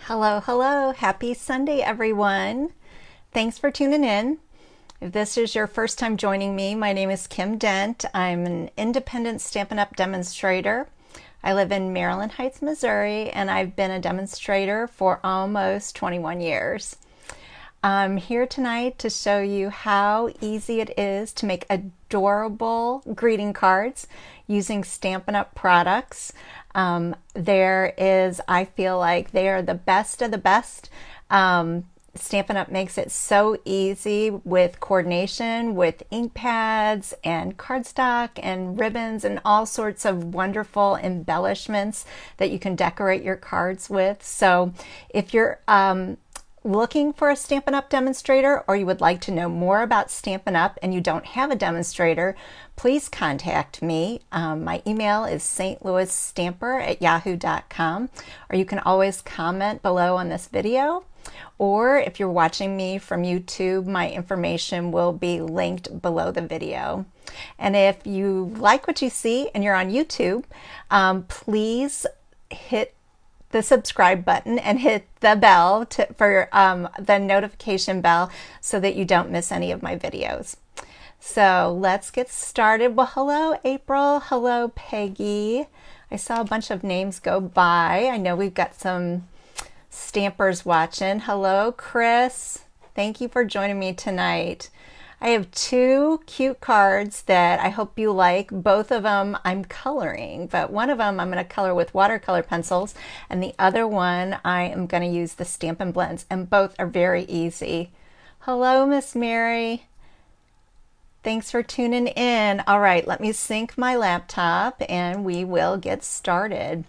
Hello, hello. Happy Sunday, everyone. Thanks for tuning in. If this is your first time joining me, my name is Kim Dent. I'm an independent Stampin' Up! Demonstrator. I live in Maryland Heights, Missouri, and I've been a demonstrator for almost 21 years. I'm here tonight to show you how easy it is to make adorable greeting cards using Stampin' Up! Products. I feel like they are the best of the best. Stampin' Up! Makes it so easy with coordination with ink pads and cardstock and ribbons and all sorts of wonderful embellishments that you can decorate your cards with. So if you're looking for a Stampin' Up! Demonstrator, or you would like to know more about Stampin' Up! And you don't have a demonstrator, please contact me. My email is stlouisstamper@yahoo.com, or you can always comment below on this video. Or if you're watching me from YouTube, my information will be linked below the video. And if you like what you see and you're on YouTube, please hit the subscribe button and hit the bell for the notification bell so that you don't miss any of my videos. So let's get started. Well, hello, April. Hello, Peggy. I saw a bunch of names go by. I know we've got some stampers watching. Hello, Chris. Thank you for joining me tonight. I have two cute cards that I hope you like. Both of them I'm coloring, but one of them I'm going to color with watercolor pencils, and the other one I am going to use the Stampin' Blends, and both are very easy. Hello, Miss Mary. Thanks for tuning in. All right, let me sync my laptop and we will get started.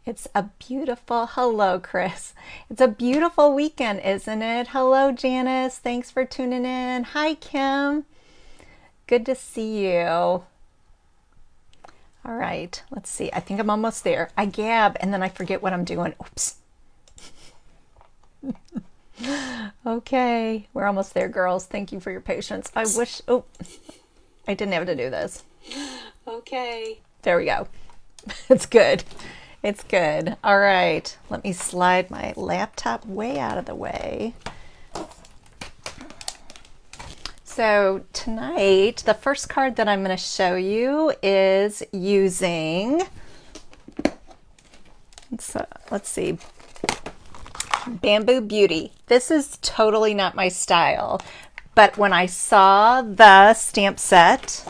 It's a beautiful, hello, Chris. It's a beautiful weekend, isn't it? Hello, Janice. Thanks for tuning in. Hi, Kim. Good to see you. All right, let's see. I think I'm almost there. I gab and then I forget what I'm doing. Oops. Okay, we're almost there, girls. Thank you for your patience. I wish, oh, I didn't have to do this. Okay. There we go. It's good. It's good. All right, let me slide my laptop way out of the way. So tonight, the first card that I'm going to show you is using, let's see, Bamboo Beauty. This is totally not my style, but when I saw the stamp set,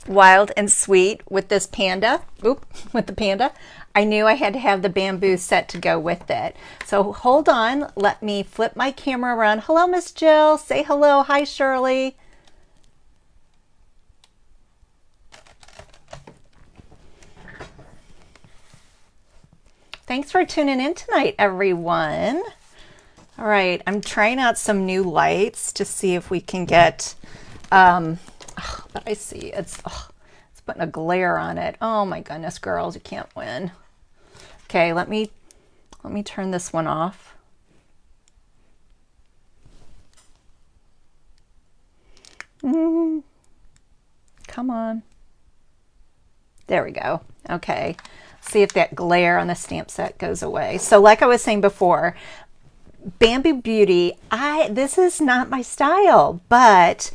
Wild and Sweet with this panda, with the panda, I knew I had to have the bamboo set to go with it. So hold on, let me flip my camera around. Hello, Miss Jill. Say hello. Hi, Shirley. Thanks for tuning in tonight, everyone. All right, I'm trying out some new lights to see if we can get, but I see it's putting a glare on it. Oh my goodness, girls, you can't win. Okay, let me turn this one off. Come on. There we go. Okay. See if that glare on the stamp set goes away. So like I was saying before, Bamboo Beauty, this is not my style, but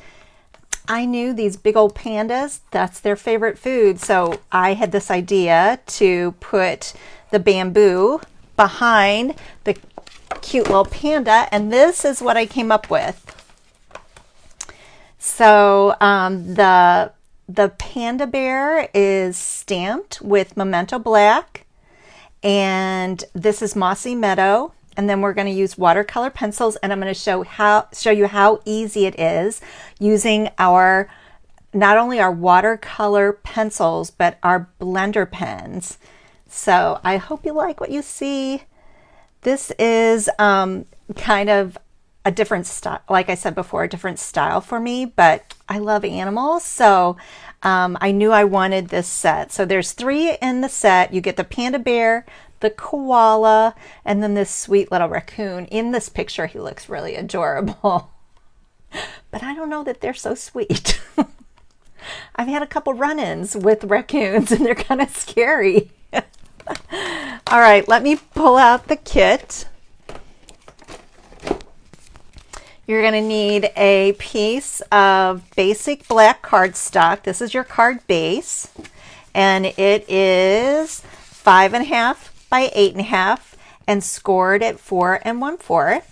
I knew these big old pandas, that's their favorite food. So I had this idea to put the bamboo behind the cute little panda, and this is what I came up with. So the panda bear is stamped with Memento Black, and this is Mossy Meadow. And then we're going to use watercolor pencils, and I'm going to show you how easy it is using not only our watercolor pencils, but our blender pens. So I hope you like what you see. This is kind of a different style, like I said before, a different style for me, but I love animals, so I knew I wanted this set. So there's 3 in the set. You get the panda bear, the koala, and then this sweet little raccoon. In this picture, he looks really adorable, but I don't know that they're so sweet. I've had a couple run-ins with raccoons and they're kind of scary. All right, let me pull out the kit. You're going to need a piece of basic black cardstock. This is your card base, and it is 5.5 by 8.5 and scored at 4 1/4.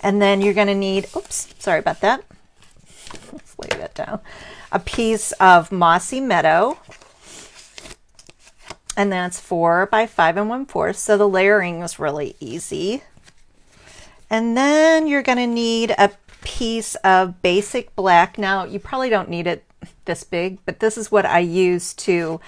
And then you're going to need, oops, sorry about that. Let's lay that down. A piece of Mossy Meadow, and that's 4 by 5 1/4. So the layering is really easy. And then you're going to need a piece of basic black. Now, you probably don't need it this big, but this is what I use to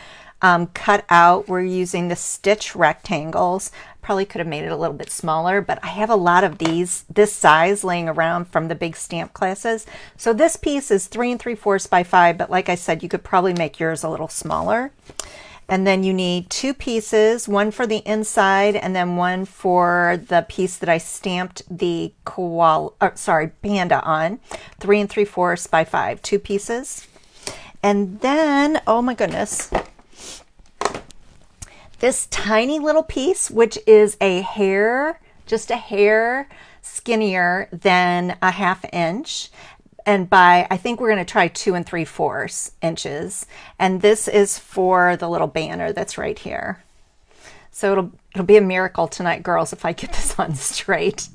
cut out. We're using the stitch rectangles. Probably could have made it a little bit smaller, but I have a lot of these this size laying around from the big stamp classes. So this piece is 3 3/4 by 5, but like I said, you could probably make yours a little smaller. And then you need 2 pieces, one for the inside and then one for the piece that I stamped the Panda on. 3 3/4 by 5, 2 pieces. And then, oh my goodness, this tiny little piece, which is a hair, just a hair skinnier than a 1/2 inch. And I think we're going to try 2 3/4 inches. And this is for the little banner that's right here. So it'll be a miracle tonight, girls, if I get this on straight.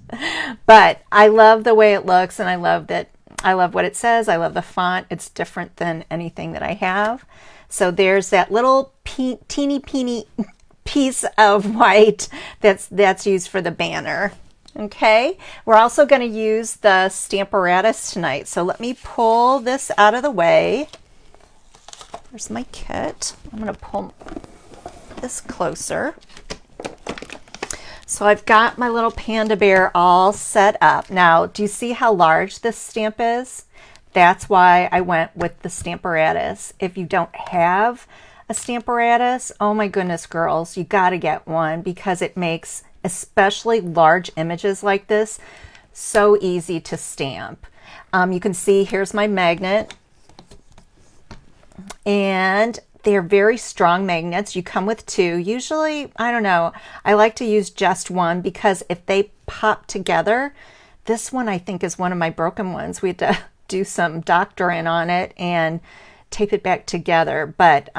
But I love the way it looks, and I love what it says. I love the font. It's different than anything that I have. So there's that little teeny piece of white that's used for the banner. Okay, we're also going to use the Stamparatus tonight. So let me pull this out of the way. There's my kit. I'm going to pull this closer. So I've got my little panda bear all set up. Now, do you see how large this stamp is? That's why I went with the Stamparatus. If you don't have a Stamparatus, oh my goodness, girls, you got to get one because it makes especially large images like this so easy to stamp. You can see here's my magnet, and they're very strong magnets. You come with 2. Usually, I don't know, I like to use just one because if they pop together, this one I think is one of my broken ones. We had to do some doctoring on it and tape it back together. But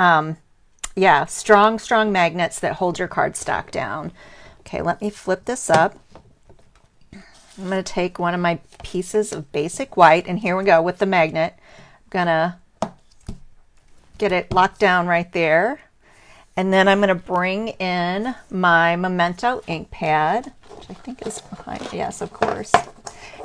yeah, strong magnets that hold your cardstock down. Okay, let me flip this up. I'm going to take one of my pieces of basic white, and here we go with the magnet. I'm going to get it locked down right there. And then I'm going to bring in my Memento ink pad, which I think is behind. Yes, of course.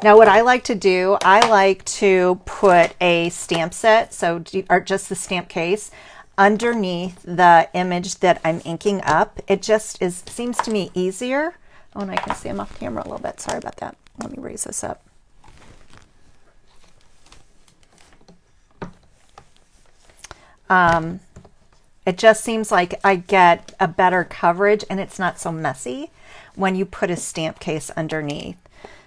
Now what I like to do, I like to put a stamp set, or just the stamp case, underneath the image that I'm inking up. It just seems to me easier. Oh, and I can see I'm off camera a little bit. Sorry about that. Let me raise this up. It just seems like I get a better coverage and it's not so messy when you put a stamp case underneath.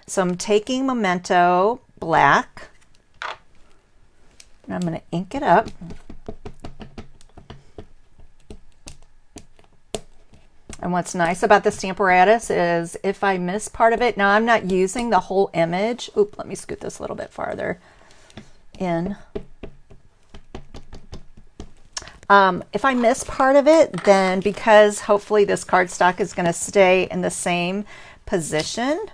So I'm taking Memento black and I'm going to ink it up. And what's nice about the Stamparatus is if I miss part of it, now I'm not using the whole image. Oop, let me scoot this a little bit farther in. If I miss part of it, then because hopefully this cardstock is going to stay in the same position,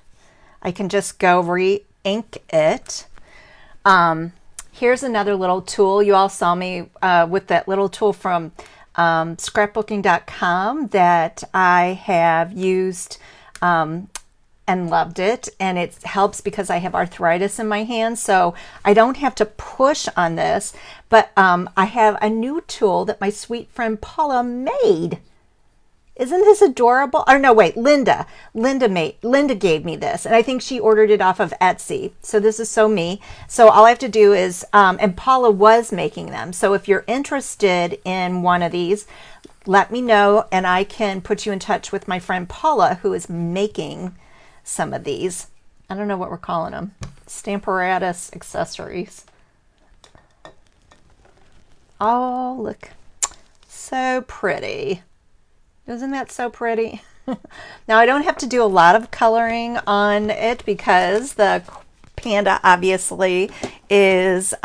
I can just go re-ink it. Here's another little tool. You all saw me with that little tool from scrapbooking.com that I have used and loved it, and it helps because I have arthritis in my hands, so I don't have to push on this, but I have a new tool that my sweet friend Paula made. Isn't this adorable? Oh no, wait, Linda gave me this, and I think she ordered it off of Etsy. So this is so me. So all I have to do is, and Paula was making them. So if you're interested in one of these, let me know, and I can put you in touch with my friend Paula, who is making some of these. I don't know what we're calling them. Stamparatus accessories. Oh, look, so pretty. Isn't that so pretty? Now I don't have to do a lot of coloring on it because the Panda obviously is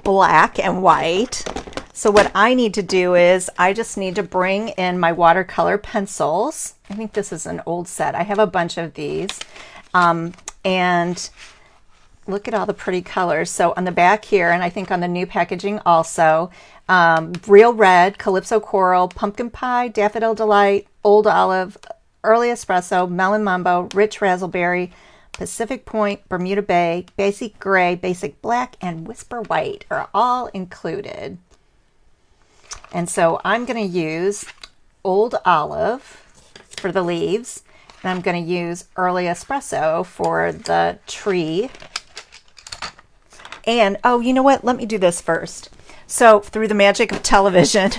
black and white. So what I need to do is I just need to bring in my watercolor pencils. I think this is an old set. I have a bunch of these. And look at all the pretty colors. So on the back here, and I think on the new packaging also, Real Red, Calypso Coral, Pumpkin Pie, Daffodil Delight, Old Olive, Early Espresso, Melon Mambo, Rich Razzleberry, Pacific Point, Bermuda Bay, Basic Gray, Basic Black, and Whisper White are all included. And so I'm going to use Old Olive for the leaves, and I'm going to use Early Espresso for the tree. And, oh, you know what? Let me do this first. So through the magic of television,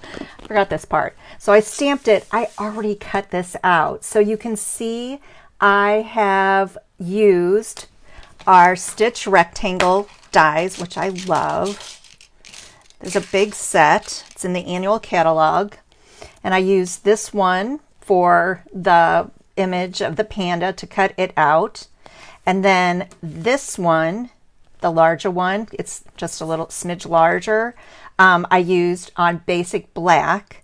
I forgot this part. So I stamped it. I already cut this out. So you can see I have used our Stitch rectangle dies, which I love. There's a big set. It's in the annual catalog. And I used this one for the image of the panda to cut it out. And then this one, the larger one, it's just a little smidge larger, I used on basic black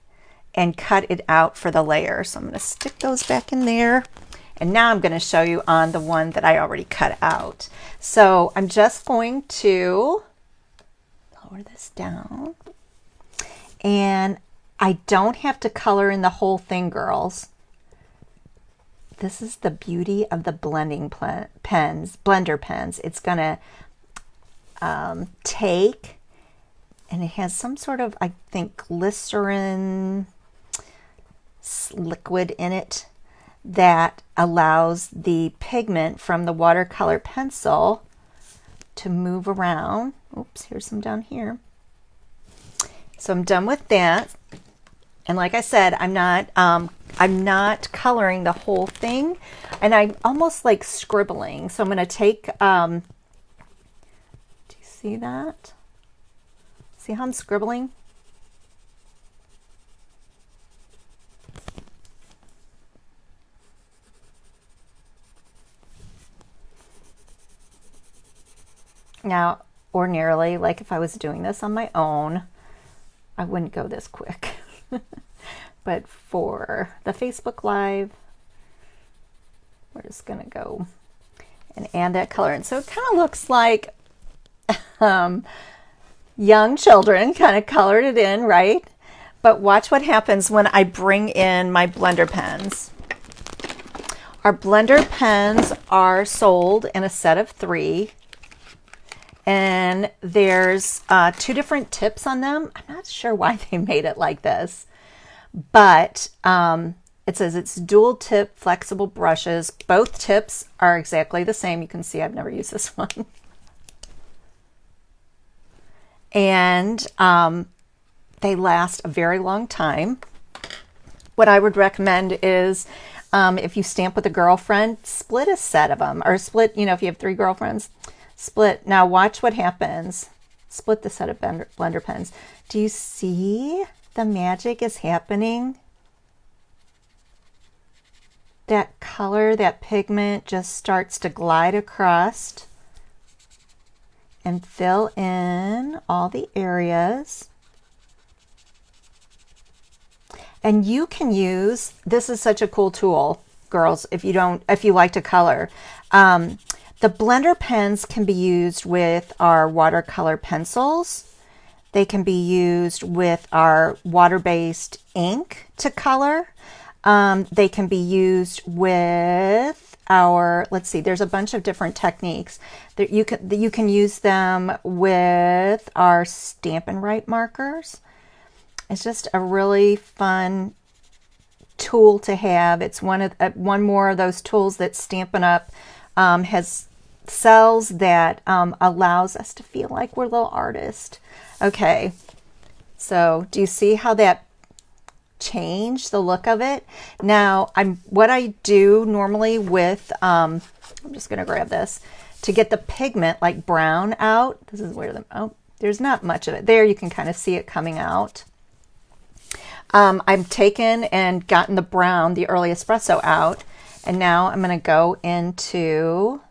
and cut it out for the layer. So I'm going to stick those back in there. And now I'm going to show you on the one that I already cut out. So I'm just going to lower this down. And I don't have to color in the whole thing, girls. This is the beauty of the blending pens, blender pens. It's going to take, and it has some sort of, I think, glycerin liquid in it that allows the pigment from the watercolor pencil to move around. Oops, here's some down here. So I'm done with that. And like I said, I'm not coloring the whole thing, and I'm almost like scribbling. So I'm going to take, do you see that? See how I'm scribbling? Now, ordinarily, like if I was doing this on my own, I wouldn't go this quick. But for the Facebook Live, we're just going to go and add that color. And so it kind of looks like young children kind of colored it in, right? But watch what happens when I bring in my blender pens. Our blender pens are sold in a set of 3. And there's 2 different tips on them. I'm not sure why they made it like this, but it says it's dual tip flexible brushes. Both tips are exactly the same. You can see I've never used this one. And they last a very long time. What I would recommend is if you stamp with a girlfriend, split a set of them, or split, you know, if you have 3 girlfriends, split. Now watch what happens. Split the set of blender pens. Do you see the magic is happening? That color, that pigment just starts to glide across and fill in all the areas. And you can use, this is such a cool tool, girls, if you like to color. The blender pens can be used with our watercolor pencils. They can be used with our water-based ink to color. They can be used with our, let's see, there's a bunch of different techniques. You can use them with our Stampin' Write markers. It's just a really fun tool to have. It's one more of those tools that Stampin' Up! Has cells that allows us to feel like we're little artists. Okay, so do you see how that changed the look of it? Now, what I do normally with, I'm just going to grab this, to get the pigment like brown out. This is where oh, there's not much of it there. You can kind of see it coming out. I've taken and gotten the brown, the early espresso out, and now I'm going to go into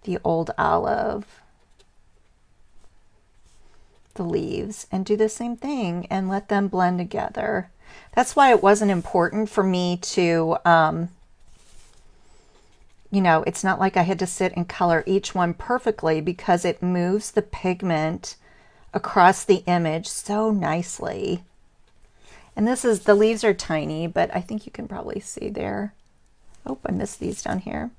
the old olive, the leaves, and do the same thing and let them blend together. That's why it wasn't important for me to, you know, it's not like I had to sit and color each one perfectly, because it moves the pigment across the image so nicely. And this is, the leaves are tiny, but I think you can probably see there. Oh, I missed these down here.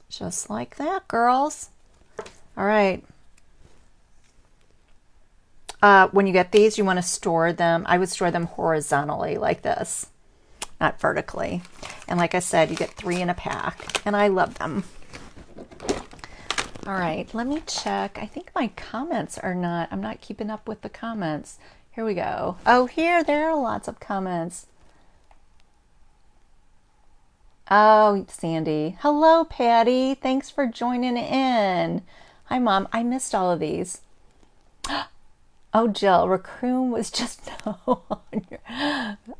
Just like that, girls. All right. When you get these, you want to store them. I would store them horizontally like this, not vertically. And like I said, you get 3 in a pack, and I love them. All right, let me check. I think my comments are not, I'm not keeping up with the comments. Here we go. Oh, there are lots of comments. Oh, Sandy. Hello, Patty. Thanks for joining in. Hi, Mom. I missed all of these. Oh, Jill, raccoon was just no on your...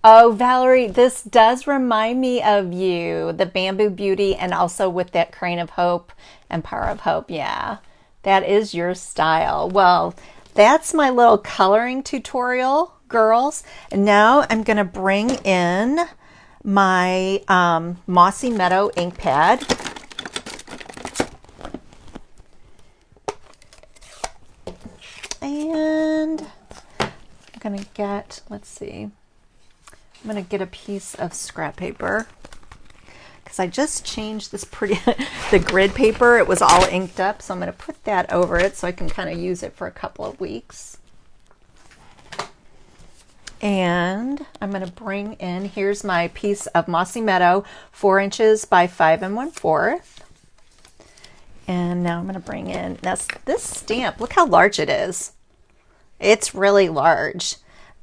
Oh, Valerie, this does remind me of you, the Bamboo Beauty, and also with that Crane of Hope and Power of Hope. Yeah, that is your style. Well, that's my little coloring tutorial, girls. And now I'm going to bring in my Mossy Meadow ink pad. And I'm going to get, let's see, I'm going to get a piece of scrap paper, because I just changed this pretty, the grid paper, it was all inked up, so I'm going to put that over it so I can kind of use it for a couple of weeks. And I'm going to bring in, here's my piece of Mossy Meadow, 4 inches by 5 1/4. And now I'm going to bring in this stamp. Look how large it is. It's really large,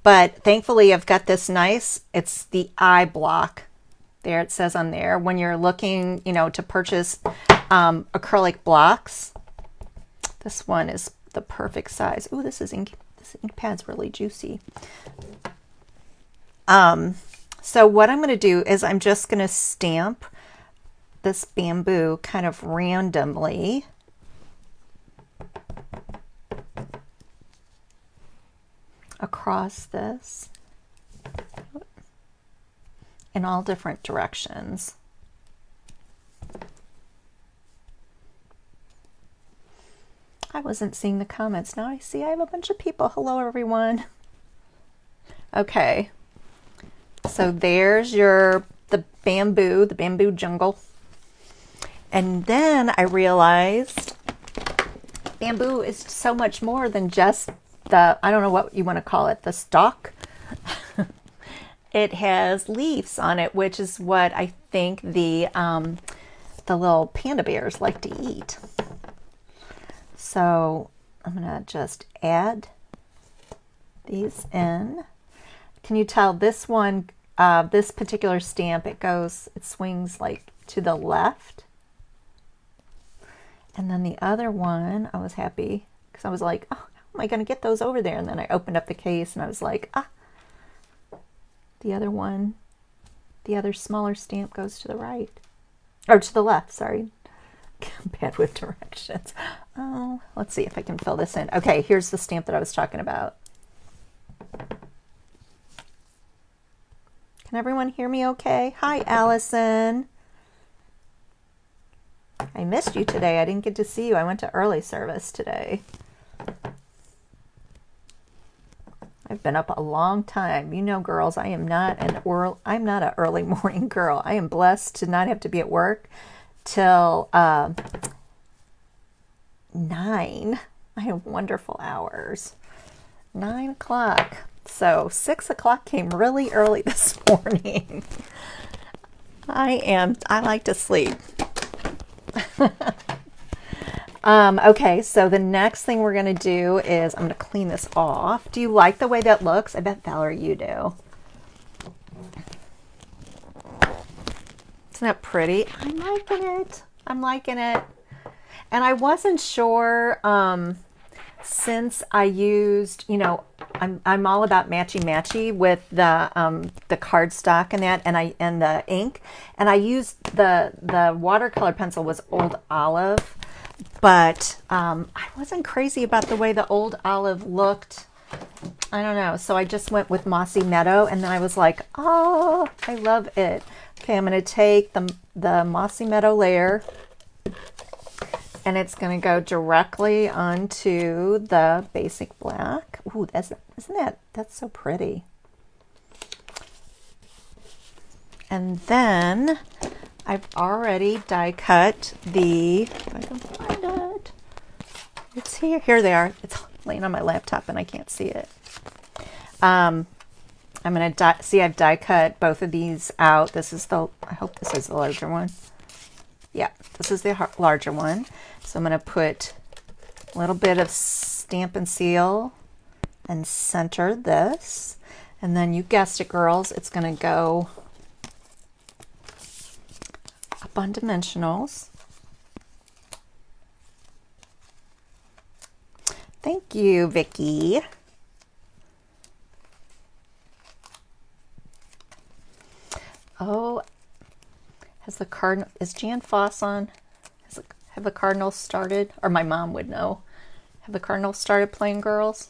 but thankfully I've got this nice, it's the eye block. There it says on there, when you're looking, you know, to purchase acrylic blocks, this one is the perfect size. Ooh, this ink pad's really juicy. So what I'm going to do is I'm just going to stamp this bamboo kind of randomly. Across this in all different directions. I wasn't seeing the comments. Now I see I have a bunch of people. Hello, everyone. Okay. So there's the bamboo jungle. And then I realized bamboo is so much more than just the, I don't know what you want to call it, the stalk. It has leaves on it, which is what I think the little panda bears like to eat. So I'm going to just add these in. Can you tell this one, this particular stamp, it swings like to the left. And then the other one, I was happy because I was like, oh, how am I going to get those over there? And then I opened up the case and I was like, the other one, the other smaller stamp goes to the right, or to the left, sorry. Bad with directions. Oh, let's see if I can fill this in. Okay, here's the stamp that I was talking about. Can everyone hear me okay? Hi, Allison. I missed you today. I didn't get to see you. I went to early service today. I've been up a long time. You know, girls, I'm not an early morning girl. I am blessed to not have to be at work till 9. I have wonderful hours. 9 o'clock. So 6 o'clock came really early this morning. I like to sleep. Okay, so the next thing we're going to do is I'm going to clean this off. Do you like the way that looks? I bet, Valerie, you do. It's Isn't that pretty? I'm liking it. I'm liking it. And I wasn't sure, since I used, you know, I'm all about matchy with the cardstock and that, and the ink, and I used the watercolor pencil was Old Olive, but I wasn't crazy about the way the Old Olive looked. I don't know, so I just went with Mossy Meadow, and then I was like, oh, I love it. Okay, I'm going to take the Mossy Meadow layer, and it's going to go directly onto the basic black. Ooh, that's so pretty. And then I've already die cut the, if I can find it, it's here. Here they are. It's laying on my laptop and I can't see it. I'm going to see, I've die cut both of these out. This is I hope this is the larger one. Yeah, this is the larger one. So I'm going to put a little bit of Stampin' Seal and center this. And then you guessed it, girls, it's going to go up on dimensionals. Thank you, Vicki. Oh, is Jan Foss on? Have the Cardinals started? Or my mom would know. Have the Cardinals started playing, girls?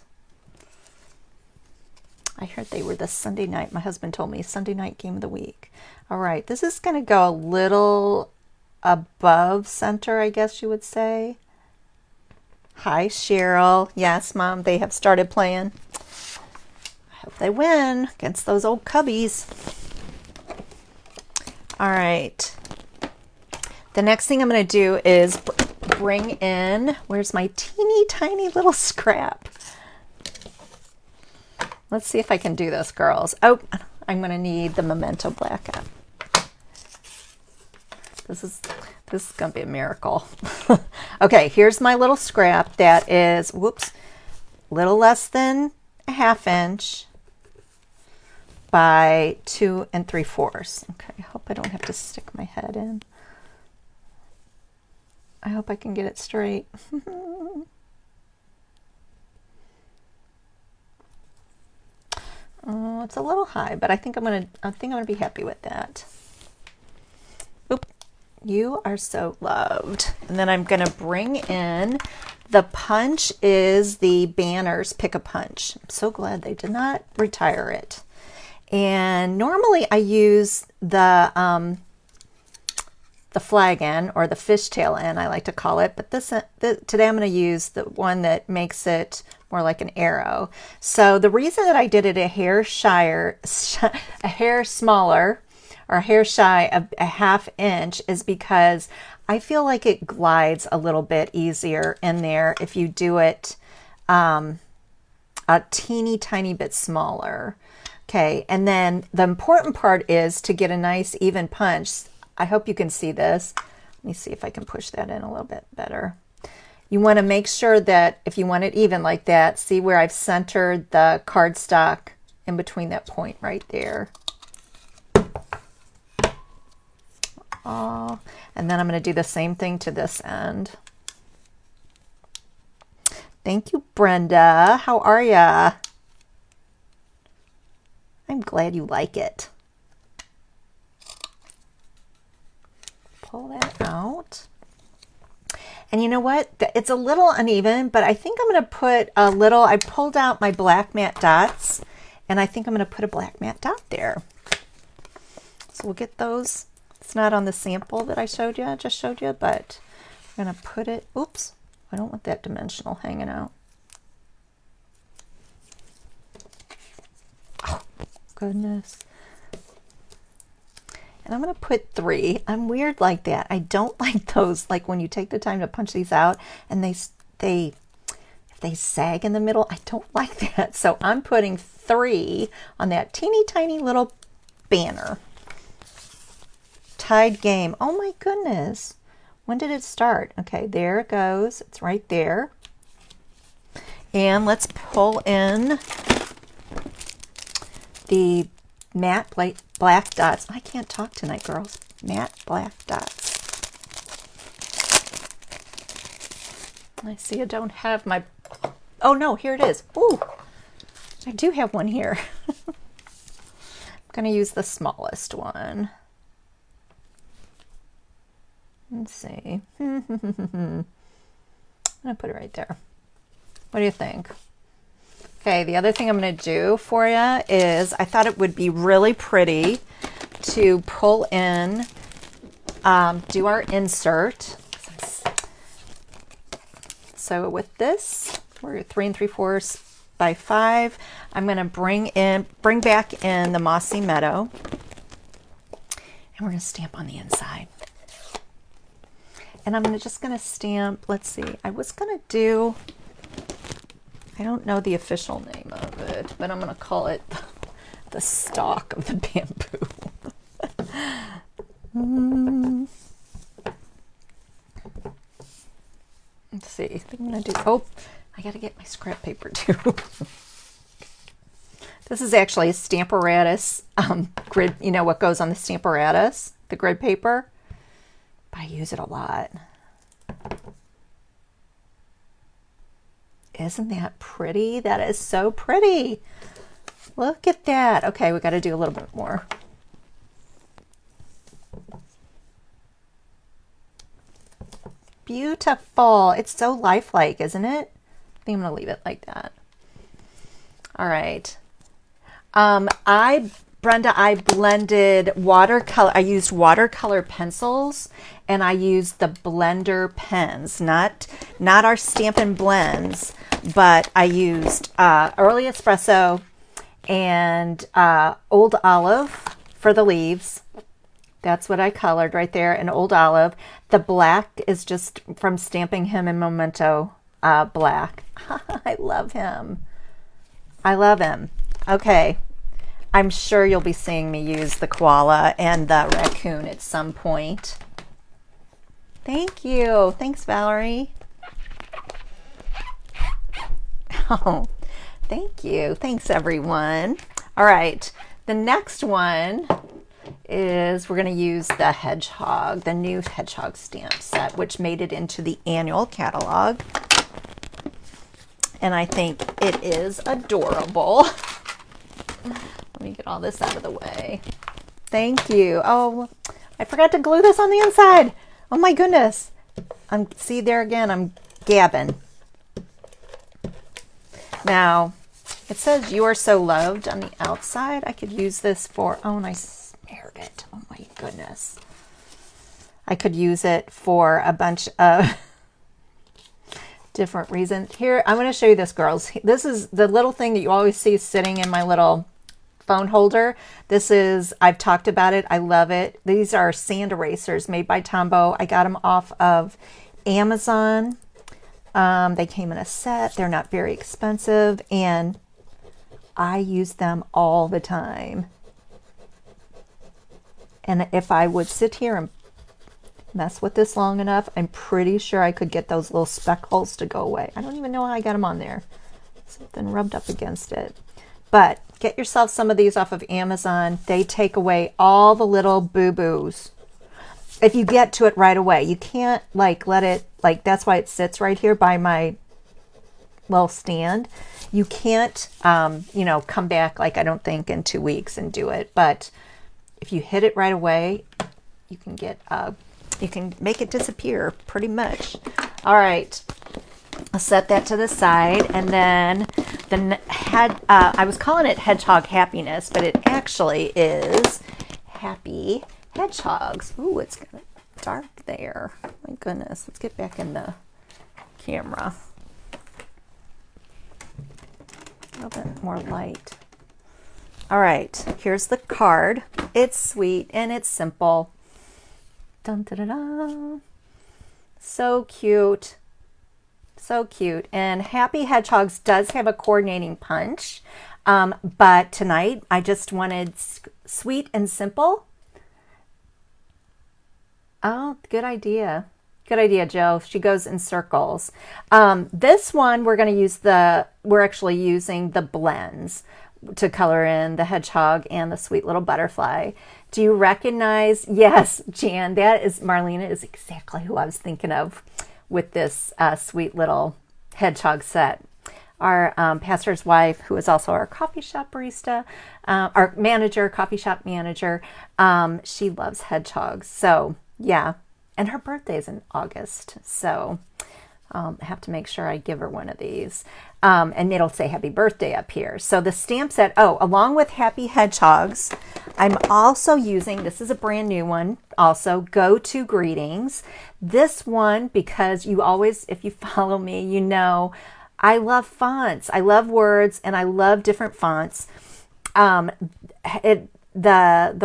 I heard they were this Sunday night. My husband told me Sunday night game of the week. All right, this is going to go a little above center, I guess you would say. Hi, Cheryl. Yes, Mom, they have started playing. I hope they win against those old Cubbies. All right. The next thing I'm going to do is bring in, where's my teeny tiny little scrap? Let's see if I can do this, girls. Oh, I'm going to need the Memento Black up. This is going to be a miracle. Okay, here's my little scrap that is, whoops, little less than a 1/2 inch by 2 3/4. Okay, I hope I don't have to stick my head in. I hope I can get it straight. Oh, it's a little high, but I think I'm gonna be happy with that. Oop, you are so loved. And then I'm gonna bring in the punch is the Banners Pick a Punch. I'm so glad they did not retire it. And normally I use the flag end, or the fishtail end, I like to call it. But today I'm going to use the one that makes it more like an arrow. So the reason that I did it a hair smaller, or a hair shy of a 1/2 inch, is because I feel like it glides a little bit easier in there if you do it a teeny tiny bit smaller. Okay, and then the important part is to get a nice even punch. I hope you can see this. Let me see if I can push that in a little bit better. You want to make sure that if you want it even like that, see where I've centered the cardstock in between that point right there. Oh, and then I'm going to do the same thing to this end. Thank you, Brenda. How are ya? I'm glad you like it. Pull that out. And you know what? It's a little uneven, but I think I'm going to put a little, I pulled out my black matte dots, and I think I'm going to put a black matte dot there. So we'll get those. It's not on the sample that I just showed you, but I'm going to put it, oops, I don't want that dimensional hanging out. Oh, goodness. And I'm going to put 3. I'm weird like that. I don't like those, like when you take the time to punch these out and if they sag in the middle, I don't like that. So I'm putting 3 on that teeny tiny little banner. Tied game. Oh my goodness. When did it start? Okay, there it goes. It's right there. And let's pull in the matte black dots. I can't talk tonight, girls. matte black dots. I see I don't have my, oh no, here it is. Ooh, I do have one here. I'm going to use the smallest one. Let's see. I'm going to put it right there. What do you think? Okay, the other thing I'm going to do for you is I thought it would be really pretty to pull in, do our insert. So with this, we're 3 3/4 by 5. I'm going to bring back in the Mossy Meadow, and we're going to stamp on the inside. And I'm just going to stamp, let's see, I was going to do, I don't know the official name of it, but I'm going to call it the stalk of the bamboo. Let's see, I think I'm going to do, oh, I got to get my scrap paper too. This is actually a Stamparatus grid, you know what goes on the Stamparatus, the grid paper. But I use it a lot. Isn't that pretty? That is so pretty. Look at that. Okay, we got to do a little bit more. Beautiful. It's so lifelike, isn't it? I think I'm going to leave it like that. All right. Brenda, I blended watercolor. I used watercolor pencils, and I used the blender pens, not our Stampin' Blends, but I used Early Espresso and Old Olive for the leaves. That's what I colored right there, and Old Olive. The black is just from Stamping Him in Memento black. I love him. I love him. Okay. I'm sure you'll be seeing me use the koala and the raccoon at some point. Thank you. Thanks, Valerie. Oh, thank you. Thanks, everyone. All right. The next one is we're going to use the Hedgehog, the new Hedgehog stamp set, which made it into the annual catalog. And I think it is adorable. Let me get all this out of the way. Thank you. Oh, I forgot to glue this on the inside. Oh my goodness. See there again, I'm gabbing. Now, it says you are so loved on the outside. I could use this for, oh, and I smeared it. Oh my goodness. I could use it for a bunch of different reasons. Here, I'm going to show you this, girls. This is the little thing that you always see sitting in my little phone holder. This is, I've talked about it. I love it. These are sand erasers made by Tombow. I got them off of Amazon. They came in a set. They're not very expensive, and I use them all the time. And if I would sit here and mess with this long enough, I'm pretty sure I could get those little speckles to go away. I don't even know how I got them on there. Something rubbed up against it. But get yourself some of these off of Amazon. They take away all the little boo-boos. If you get to it right away, you can't like let it, like that's why it sits right here by my little stand. You can't, you know, come back like I don't think in 2 weeks and do it. But if you hit it right away, you can get, you can make it disappear pretty much. All right. I'll set that to the side, and then I was calling it Hedgehog Happiness, but it actually is Happy Hedgehogs. Ooh, it's kind of dark there. My goodness. Let's get back in the camera. A little bit more light. All right, here's the card. It's sweet and it's simple. Dun, da, da, da. So cute. So cute. And Happy Hedgehogs does have a coordinating punch, but tonight I just wanted sweet and simple. Oh, good idea. Good idea, Joe. She goes in circles. This one we're going to use we're actually using the blends. to color in the hedgehog and the sweet little butterfly. Do you recognize? Yes, Jan, that is, Marlena is exactly who I was thinking of with this sweet little hedgehog set. Our pastor's wife, who is also our coffee shop barista, our manager, coffee shop manager, she loves hedgehogs. So yeah, and her birthday is in August. So I have to make sure I give her one of these. And it'll say happy birthday up here. So the stamp set, oh, along with Happy Hedgehogs, I'm also using, this is a brand new one, also Go To Greetings. This one, because you always, if you follow me, you know, I love fonts. I love words and I love different fonts. The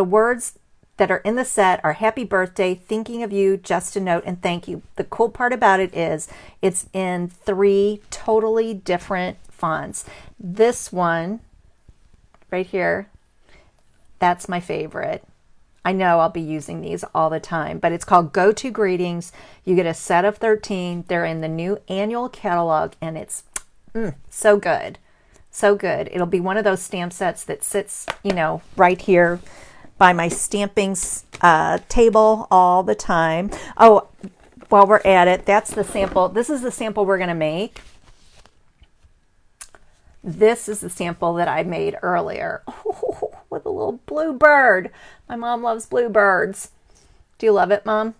words that are in the set are happy birthday, thinking of you, just a note, and thank you. The cool part about it is it's in 3 totally different fonts. This one right here, that's my favorite. I know I'll be using these all the time, but it's called Go To Greetings. You get a set of 13. They're in the new annual catalog, and it's so good. So good. It'll be one of those stamp sets that sits, you know, right here by my stamping table all the time. Oh, while we're at it, that's the sample. This is the sample we're going to make. This is the sample that I made earlier. Oh, with a little blue bird. My mom loves bluebirds. Do you love it, Mom?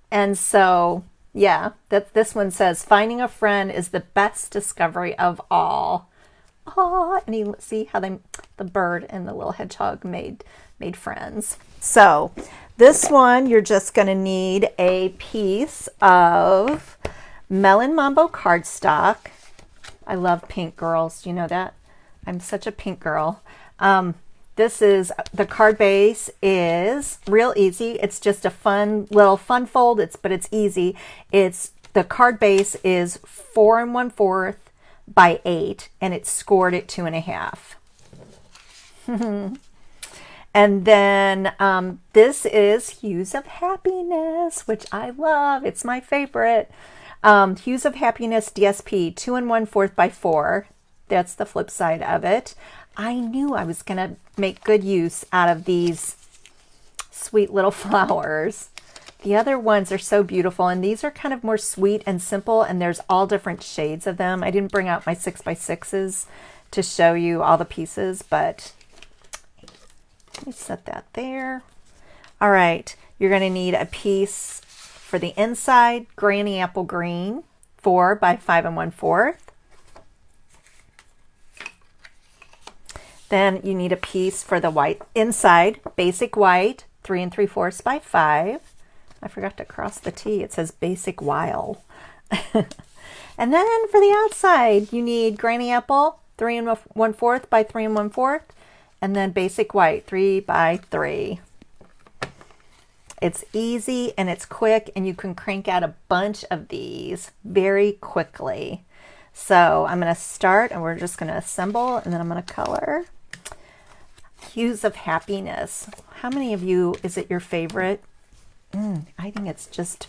And so, yeah, this one says, finding a friend is the best discovery of all. Oh, and you see how the bird and the little hedgehog made friends. So this one, you're just going to need a piece of Melon Mambo cardstock. I love pink, girls. You know that? I'm such a pink girl. This is, the card base is real easy. It's just a fun fold, but it's easy. The card base is 4 1/4 by 8, and it's scored at 2.5. And then this is Hues of Happiness, which I love. It's my favorite. Hues of Happiness DSP 2 1/4 by 4. That's the flip side of it. I knew I was going to make good use out of these sweet little flowers. The other ones are so beautiful, and these are kind of more sweet and simple, and there's all different shades of them. I didn't bring out my 6x6s to show you all the pieces, but let me set that there. All right, you're going to need a piece for the inside, Granny Apple Green, 4 by 5 1/4. Then you need a piece for the white inside, Basic White, 3 3/4 by 5. I forgot to cross the T. It says Basic While. And then for the outside, you need Granny Apple, 3 1/4 by 3 1/4, and then Basic White, 3 by 3. It's easy and it's quick, and you can crank out a bunch of these very quickly. So I'm going to start, and we're just going to assemble, and then I'm going to color. Hues of Happiness. How many of you, is it your favorite? I think it's just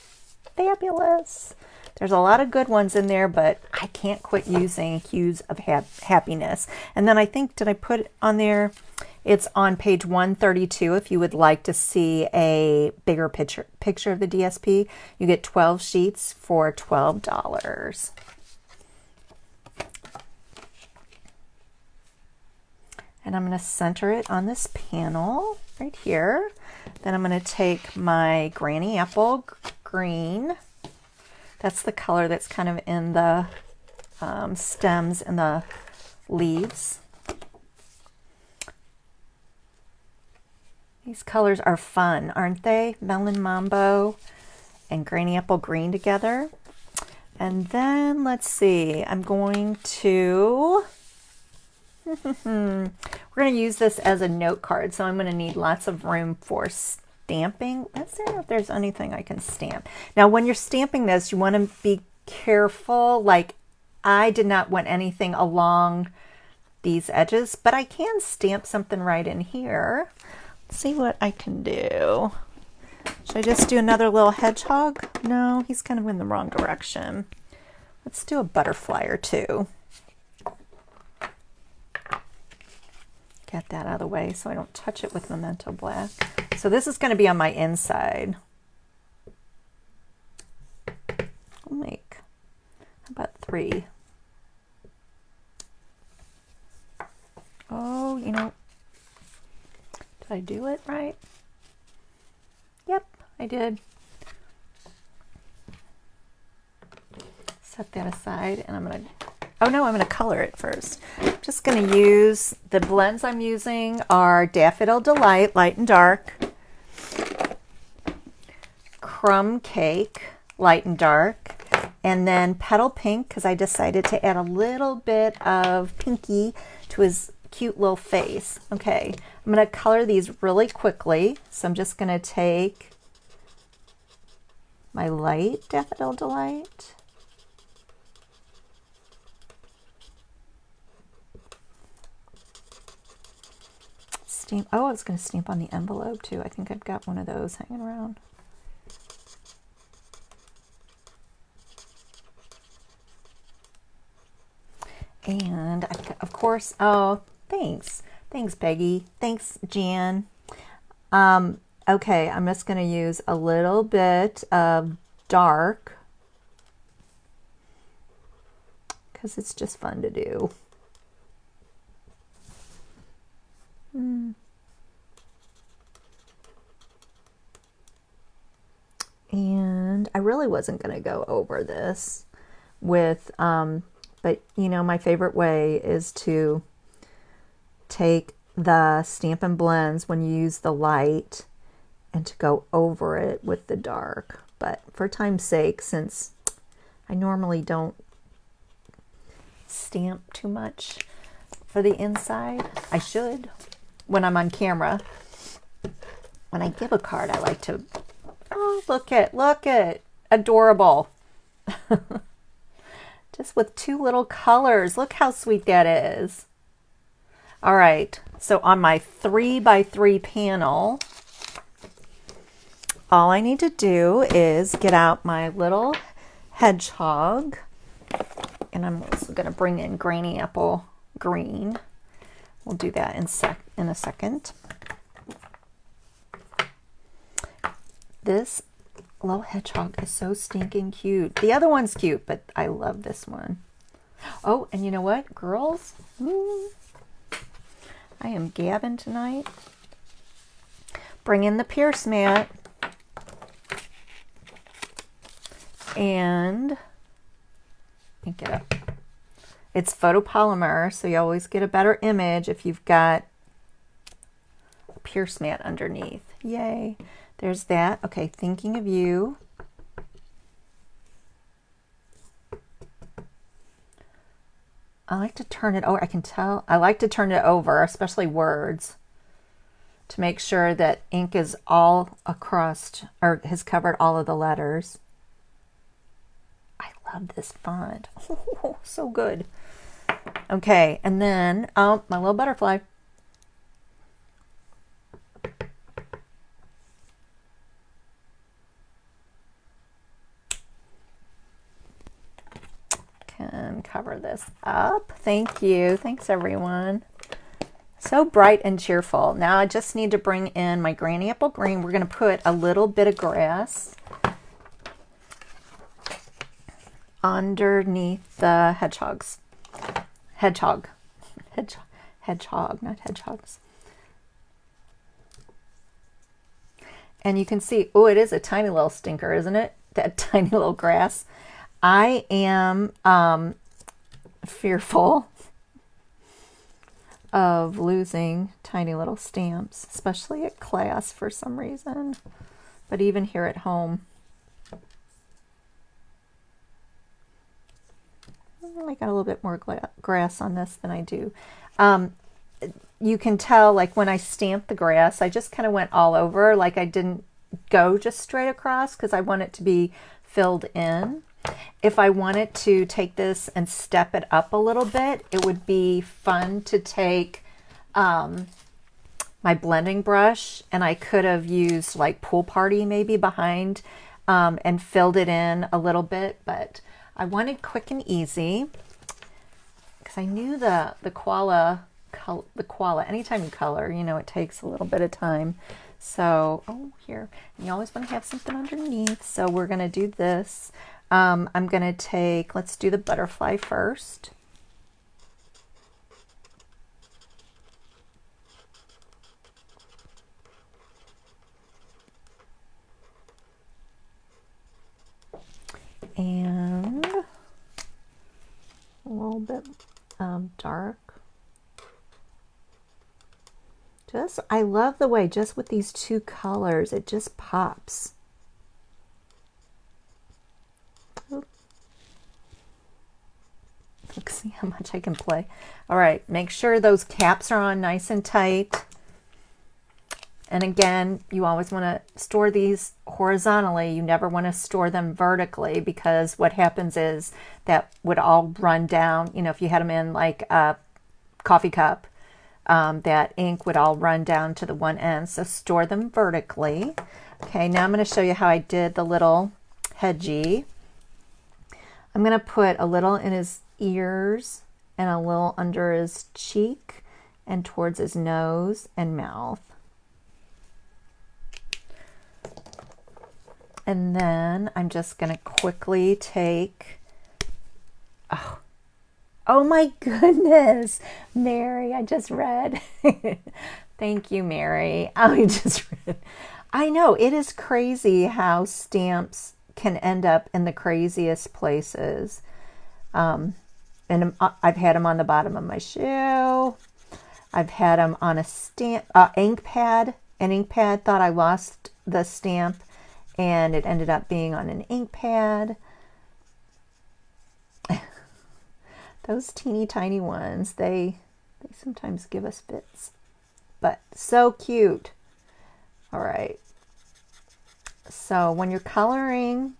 fabulous. There's a lot of good ones in there, but I can't quit using Hues of Happiness. And then I think, did I put it on there? It's on page 132. If you would like to see a bigger picture of the DSP, you get 12 sheets for $12. And I'm going to center it on this panel right here. Then I'm going to take my Granny Apple Green. That's the color that's kind of in the stems and the leaves. These colors are fun, aren't they? Melon Mambo and Granny Apple Green together. And then let's see, I'm going to... we're going to use this as a note card, so I'm going to need lots of room for stamping. Let's see if there's anything I can stamp. Now, when you're stamping this, you want to be careful. Like, I did not want anything along these edges, but I can stamp something right in here. Let's see what I can do. Should I just do another little hedgehog? No, he's kind of in the wrong direction. Let's do a butterfly or two. get that out of the way so I don't touch it with Memento Black. So this is going to be on my inside. I'll make, how about 3? Oh, you know, did I do it right? Yep, I did. Set that aside, and I'm going to, oh no, I'm going to color it first. I'm just going to use, the blends I'm using are Daffodil Delight, Light and Dark, Crumb Cake, Light and Dark, and then Petal Pink, because I decided to add a little bit of pinky to his cute little face. Okay, I'm going to color these really quickly. So I'm just going to take my light Daffodil Delight. Stamp. Oh, I was going to stamp on the envelope too. I think I've got one of those hanging around. And of course, oh, thanks. Thanks, Peggy. Thanks, Jan. Okay, I'm just going to use a little bit of dark because it's just fun to do. And I really wasn't going to go over this with, but you know, my favorite way is to take the Stampin' Blends when you use the light and to go over it with the dark. But for time's sake, since I normally don't stamp too much for the inside, I should when I'm on camera. When I give a card, I like to, oh, look at, adorable. Just with 2 little colors. Look how sweet that is. All right, so on my 3x3 panel, all I need to do is get out my little hedgehog, and I'm also going to bring in Granny Apple Green. We'll do that in a second. This little hedgehog is so stinking cute. The other one's cute, but I love this one. Oh, and you know what, girls? I am gabbing tonight. Bring in the Pierce mat. And pick it up. It's photopolymer, so you always get a better image if you've got a Pierce mat underneath. Yay. There's that. Okay, thinking of you. I like to turn it over. I can tell. I like to turn it over, especially words, to make sure that ink is all across or has covered all of the letters. I love this font. Oh, so good. Okay, and then my little butterfly. Can cover this up. Thank you. Thanks, everyone. So bright and cheerful. Now I just need to bring in my Granny Apple Green. We're going to put a little bit of grass underneath the hedgehogs. Hedgehog, not hedgehogs. And you can see, oh, it is a tiny little stinker, isn't it? That tiny little grass. I am fearful of losing tiny little stamps, especially at class for some reason, but even here at home. I got a little bit more grass on this than I do. You can tell, like when I stamped the grass, I just kind of went all over, like I didn't go just straight across because I want it to be filled in. If I wanted to take this and step it up a little bit, it would be fun to take my blending brush, and I could have used like Pool Party maybe behind and filled it in a little bit, but I wanted quick and easy because I knew the koala the quality. Anytime you color, you know, it takes a little bit of time. So, oh, here, and you always want to have something underneath. So we're going to do this. I'm going to take, let's do the butterfly first. And a little bit dark. I love the way just with these two colors, it just pops. Oop. Let's see how much I can play. All right, make sure those caps are on nice and tight. And again, you always want to store these horizontally. You never want to store them vertically, because what happens is that would all run down. You know, if you had them in like a coffee cup, that ink would all run down to the one end. So store them vertically. Okay, now I'm going to show you how I did the little Hedgie. I'm going to put a little in his ears and a little under his cheek and towards his nose and mouth. And then I'm just going to quickly take, oh my goodness, Mary, I just read. Thank you, Mary. I just read. I know, it is crazy how stamps can end up in the craziest places. And I've had them on the bottom of my shoe. I've had them on a stamp, ink pad. An ink pad thought I lost the stamp, and it ended up being on an ink pad. Those teeny tiny ones, they sometimes give us fits, but so cute. All right. So when you're coloring,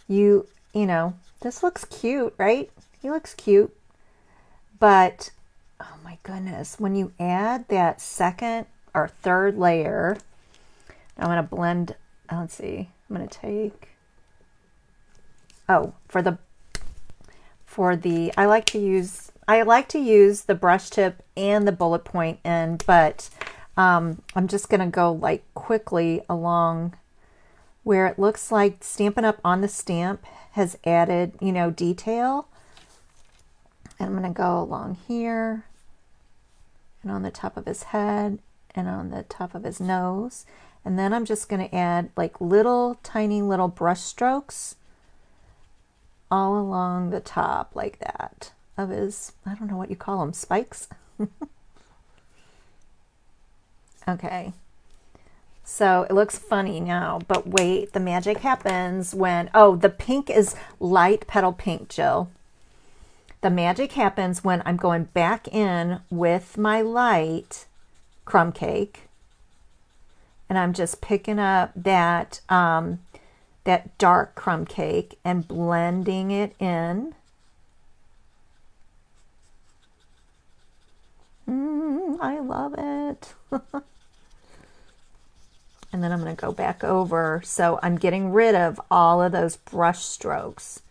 you know, this looks cute, right? He looks cute, but oh my goodness, when you add that second or third layer, I'm going to blend. Let's see, I'm going to take, I like to use the brush tip and the bullet point end, but I'm just going to go like quickly along where it looks like Stampin' Up! On the stamp has added, you know, detail. And I'm going to go along here and on the top of his head and on the top of his nose. And then I'm just going to add like little tiny little brush strokes all along the top like that of his, I don't know what you call them, spikes. Okay. So it looks funny now, but wait, the magic happens when, oh, the pink is light petal pink, Jill. The magic happens when I'm going back in with my light crumb cake. And I'm just picking up that, that dark crumb cake and blending it in. I love it. And then I'm going to go back over. So I'm getting rid of all of those brush strokes.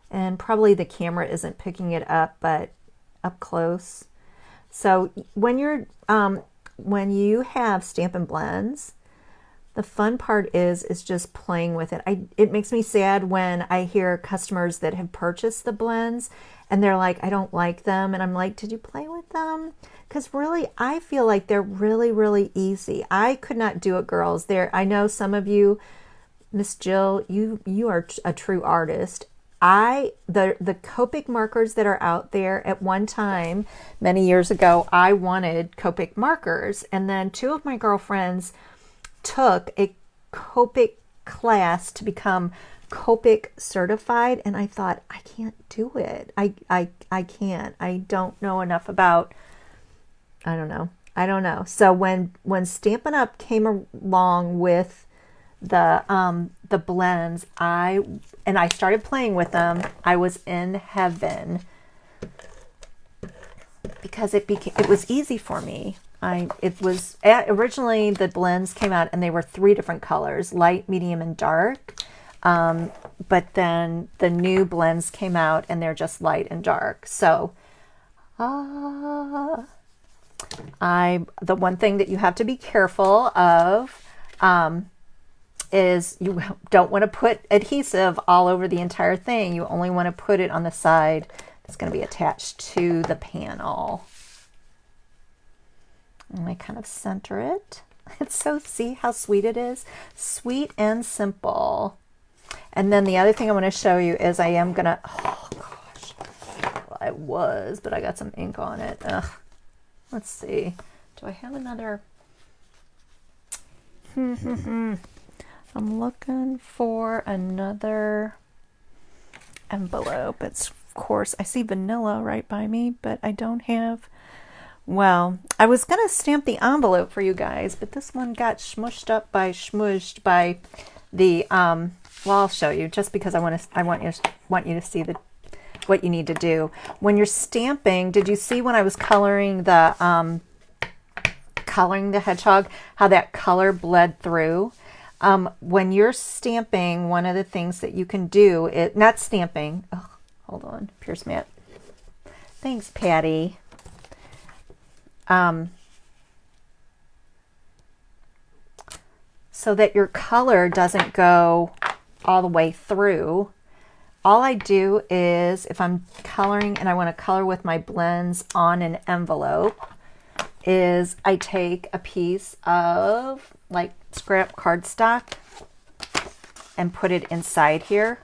And probably the camera isn't picking it up, but up close. So when you're, when you have Stampin' Blends, the fun part is just playing with it. It makes me sad when I hear customers that have purchased the blends and they're like, I don't like them. And I'm like, did you play with them? Because really, I feel like they're really, really easy. I could not do it, girls. I know some of you, Miss Jill, you are a true artist. The Copic markers that are out there, at one time, many years ago, I wanted Copic markers. And then two of my girlfriends took a Copic class to become Copic certified, and I thought, I can't do it. I can't. I don't know enough about, I don't know. So when Stampin' Up! Came along with the blends, I started playing with them, I was in heaven, because it was easy for me. Originally the blends came out and they were 3 different colors, light, medium, and dark. But then the new blends came out and they're just light and dark. So The one thing that you have to be careful of is you don't want to put adhesive all over the entire thing. You only want to put it on the side that's going to be attached to the panel. And I kind of center it. It's so, see how sweet it is? Sweet and simple. And then the other thing I want to show you is I am going to, oh gosh, well, I was, but I got some ink on it. Ugh. Let's see. Do I have another? I'm looking for another envelope. It's, of course, I see vanilla right by me, but I don't have, well, I was going to stamp the envelope for you guys, but this one got smushed by the, well, I'll show you just because I want you to see what you need to do. When you're stamping, did you see when I was coloring the hedgehog, how that color bled through? When you're stamping, one of the things that you can do is, not stamping, oh, hold on, Pierce Matte. Thanks, Patty. So that your color doesn't go all the way through. All I do is, if I'm coloring and I want to color with my blends on an envelope, is I take a piece of like scrap cardstock and put it inside here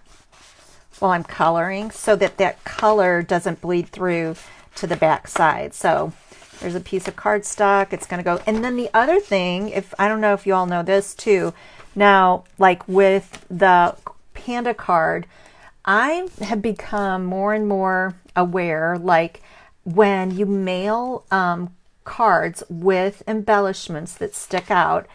while I'm coloring so that that color doesn't bleed through to the back side. So there's a piece of cardstock, it's going to go. And then the other thing, if I don't know if you all know this too, now like with the Panda card, I have become more and more aware, like when you mail cards with embellishments that stick out,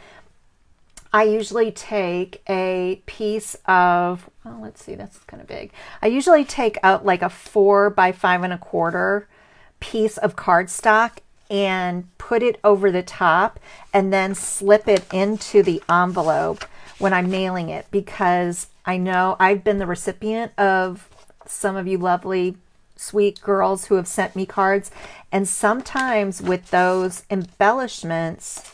I usually take a piece of, well, let's see, that's kind of big. I usually take out like a 4 by 5 1/4 piece of cardstock and put it over the top and then slip it into the envelope when I'm mailing it, because I know I've been the recipient of some of you lovely, sweet girls who have sent me cards, and sometimes with those embellishments,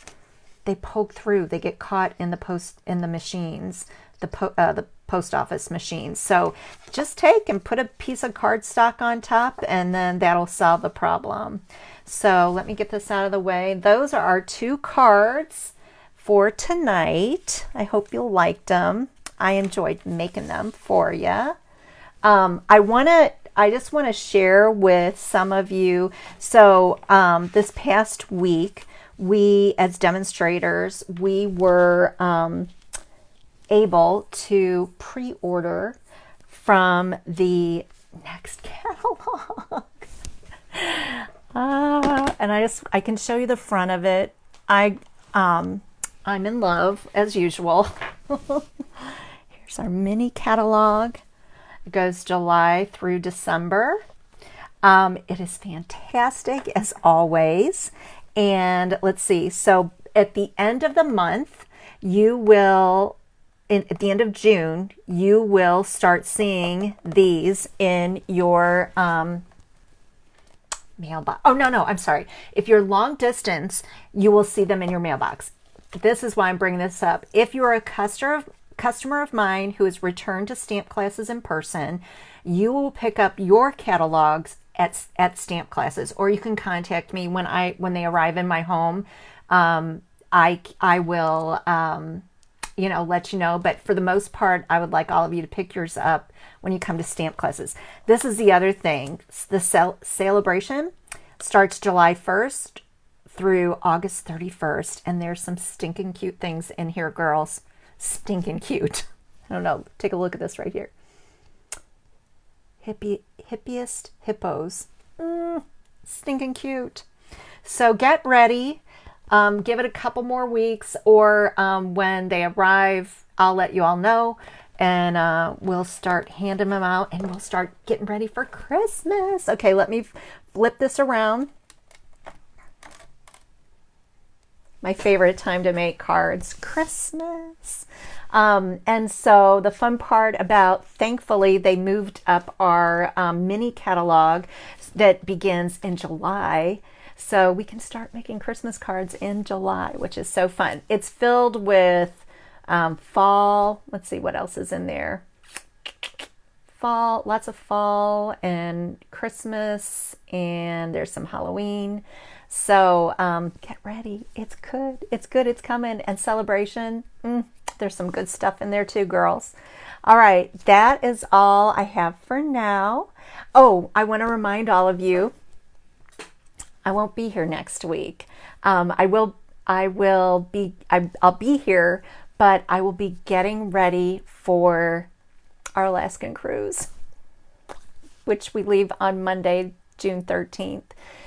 they poke through. They get caught in the machines, the post office machines. So just take and put a piece of cardstock on top, and then that'll solve the problem. So let me get this out of the way. Those are our 2 cards for tonight. I hope you liked them. I enjoyed making them for you. I just want to share with some of you. So this past week, we as demonstrators, we were able to pre-order from the next catalog. And I can show you the front of it. I'm in love as usual. Here's our mini catalog. It goes July through December. It is fantastic as always. And let's see. So at the end of the month, you will, at the end of June, you will start seeing these in your mailbox. Oh, no, I'm sorry. If you're long distance, you will see them in your mailbox. This is why I'm bringing this up. If you're a customer of mine who has returned to stamp classes in person, you will pick up your catalogs at stamp classes, or you can contact me when they arrive in my home. I will let you know, but for the most part, I would like all of you to pick yours up when you come to stamp classes. This is the other thing. The celebration starts July 1st through August 31st, and there's some stinking cute things in here, girls. Stinking cute. I don't know. Take a look at this right here. Hippiest hippos. Stinking cute. So get ready. Give it a couple more weeks, or when they arrive, I'll let you all know, and we'll start handing them out, and we'll start getting ready for Christmas. Okay, let me flip this around. my favorite time to make cards, Christmas. And so the fun part about, thankfully, they moved up our mini catalog that begins in July. So we can start making Christmas cards in July, which is so fun. It's filled with fall. Let's see what else is in there. Fall, lots of fall and Christmas, and there's some Halloween. So get ready. It's good. It's good. It's coming. And celebration. There's some good stuff in there too, girls. All right. That is all I have for now. Oh, I want to remind all of you, I won't be here next week. I'll be here, but I will be getting ready for our Alaskan cruise, which we leave on Monday, June 13th.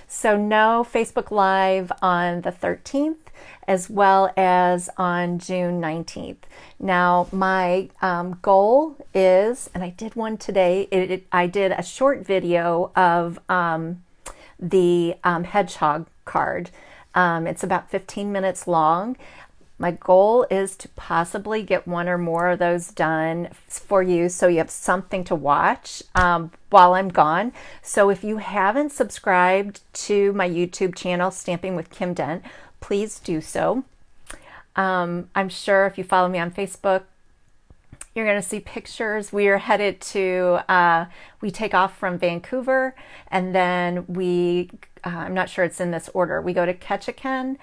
So no Facebook Live on the 13th, as well as on June 19th. Now, my goal is, and I did one today, I did a short video of the Hedgehog card. It's about 15 minutes long. My goal is to possibly get one or more of those done for you so you have something to watch while I'm gone. So if you haven't subscribed to my YouTube channel, Stamping with Kim Dent, please do so. I'm sure if you follow me on Facebook, you're going to see pictures. We are headed to, we take off from Vancouver, and then I'm not sure it's in this order. We go to Ketchikan,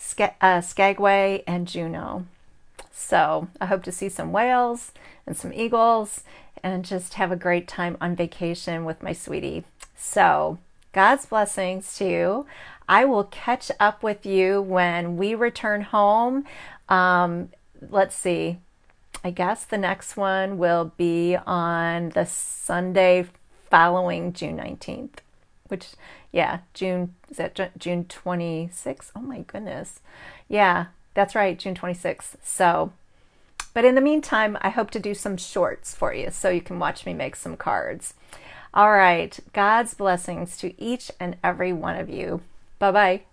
Skagway, and Juneau. So I hope to see some whales and some eagles and just have a great time on vacation with my sweetie. So God's blessings to you. I will catch up with you when we return home. Let's see. I guess the next one will be on the Sunday following June 19th, which, yeah, June 26th? Oh my goodness. Yeah, that's right, June 26th. So, but in the meantime, I hope to do some shorts for you so you can watch me make some cards. All right, God's blessings to each and every one of you. Bye-bye.